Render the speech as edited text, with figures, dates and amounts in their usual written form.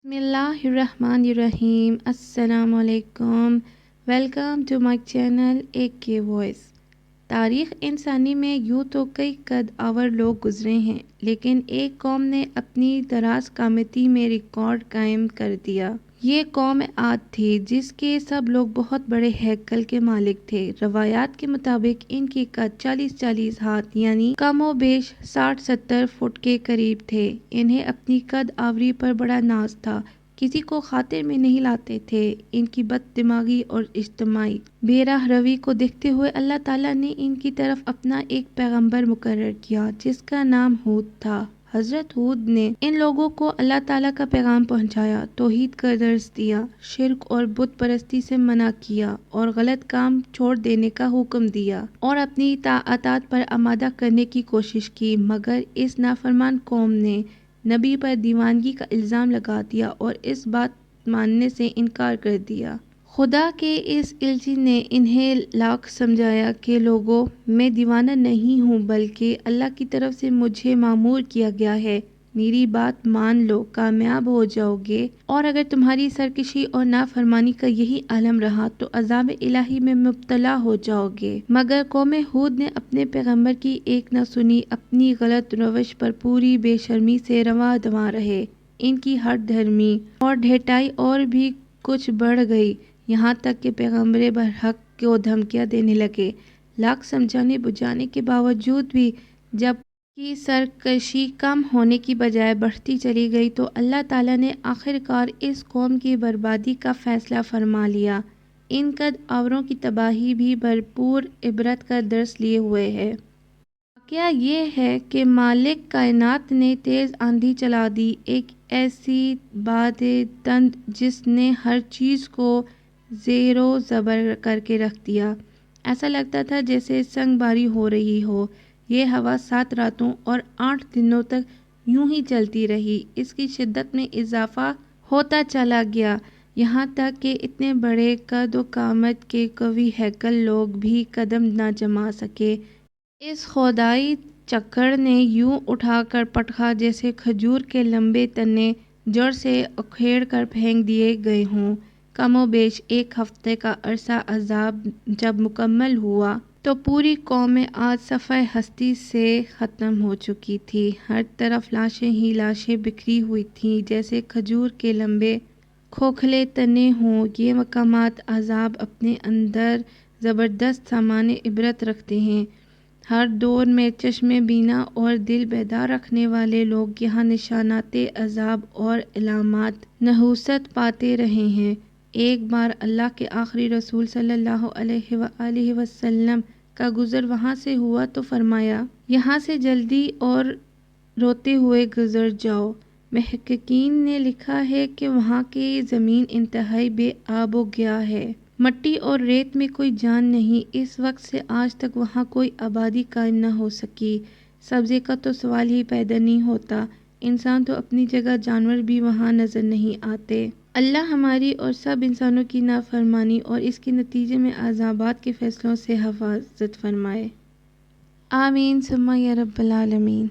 بسم اللہ الرحمن الرحیم۔ السلام علیکم، ویلکم ٹو مائی چینل ایک کے وائس۔ تاریخ انسانی میں یوں تو کئی قد آور لوگ گزرے ہیں، لیکن ایک قوم نے اپنی دراز قامتی میں ریکارڈ قائم کر دیا۔ یہ قوم عاد تھی، جس کے سب لوگ بہت بڑے ہیکل کے مالک تھے۔ روایات کے مطابق ان کی قد 40 ہاتھ یعنی کم و بیش 60-70 فٹ کے قریب تھے۔ انہیں اپنی قد آوری پر بڑا ناز تھا، کسی کو خاطر میں نہیں لاتے تھے۔ ان کی بد دماغی اور اجتماعی بے راہ روی کو دیکھتے ہوئے اللہ تعالیٰ نے ان کی طرف اپنا ایک پیغمبر مقرر کیا، جس کا نام ہود تھا۔ حضرت ہود نے ان لوگوں کو اللہ تعالیٰ کا پیغام پہنچایا، توحید کا درس دیا، شرک اور بت پرستی سے منع کیا اور غلط کام چھوڑ دینے کا حکم دیا، اور اپنی اطاعت پر آمادہ کرنے کی کوشش کی۔ مگر اس نافرمان قوم نے نبی پر دیوانگی کا الزام لگا دیا اور اس بات ماننے سے انکار کر دیا۔ خدا کے اس الچی نے انہیں لاکھ سمجھایا کہ لوگوں، میں دیوانہ نہیں ہوں، بلکہ اللہ کی طرف سے مجھے مامور کیا گیا ہے۔ میری بات مان لو، کامیاب ہو جاؤ گے، اور اگر تمہاری سرکشی اور نافرمانی کا یہی عالم رہا تو عذاب الہی میں مبتلا ہو جاؤ گے۔ مگر قوم ہود نے اپنے پیغمبر کی ایک نہ سنی، اپنی غلط روش پر پوری بے شرمی سے رواں دواں رہے۔ ان کی ہٹ دھرمی اور ڈھیٹائی اور بھی کچھ بڑھ گئی، یہاں تک کہ پیغمبر برحق کو دھمکیاں دینے لگے۔ لاکھ سمجھانے بجھانے کے باوجود بھی جب کی سرکشی کم ہونے کی بجائے بڑھتی چلی گئی تو اللہ تعالیٰ نے آخرکار اس قوم کی بربادی کا فیصلہ فرما لیا۔ ان قد آوروں کی تباہی بھی بھرپور عبرت کا درس لیے ہوئے ہے۔ واقعہ یہ ہے کہ مالک کائنات نے تیز آندھی چلا دی، ایک ایسی باد تند جس نے ہر چیز کو زیر و زبر کر کے رکھ دیا۔ ایسا لگتا تھا جیسے سنگ باری ہو رہی ہو۔ یہ ہوا 7 راتوں اور 8 دنوں تک یوں ہی چلتی رہی۔ اس کی شدت میں اضافہ ہوتا چلا گیا، یہاں تک کہ اتنے بڑے قد و قامت کے قوی ہیکل لوگ بھی قدم نہ جما سکے۔ اس خدائی چکر نے یوں اٹھا کر پٹخا جیسے کھجور کے لمبے تنے جڑ سے اکھیڑ کر پھینک دیے گئے ہوں۔ کم و بیش 1 ہفتے کا عرصہ عذاب جب مکمل ہوا تو پوری قوم عاد صفحۂ ہستی سے ختم ہو چکی تھی۔ ہر طرف لاشیں ہی لاشیں بکھری ہوئی تھیں، جیسے کھجور کے لمبے کھوکھلے تنے ہوں۔ یہ مقامات عذاب اپنے اندر زبردست سامان عبرت رکھتے ہیں۔ ہر دور میں چشم بینا اور دل بیدار رکھنے والے لوگ یہاں نشانات عذاب اور علامات نحوست پاتے رہے ہیں۔ ایک بار اللہ کے آخری رسول صلی اللہ علیہ وآلہ وسلم کا گزر وہاں سے ہوا تو فرمایا، یہاں سے جلدی اور روتے ہوئے گزر جاؤ۔ محققین نے لکھا ہے کہ وہاں کی زمین انتہائی بے آب و گیا ہے، مٹی اور ریت میں کوئی جان نہیں۔ اس وقت سے آج تک وہاں کوئی آبادی قائم نہ ہو سکی۔ سبزے کا تو سوال ہی پیدا نہیں ہوتا، انسان تو اپنی جگہ، جانور بھی وہاں نظر نہیں آتے۔ اللہ ہماری اور سب انسانوں کی نافرمانی اور اس کے نتیجے میں عذابات کے فیصلوں سے حفاظت فرمائے۔ آمین ثم یا رب العالمین۔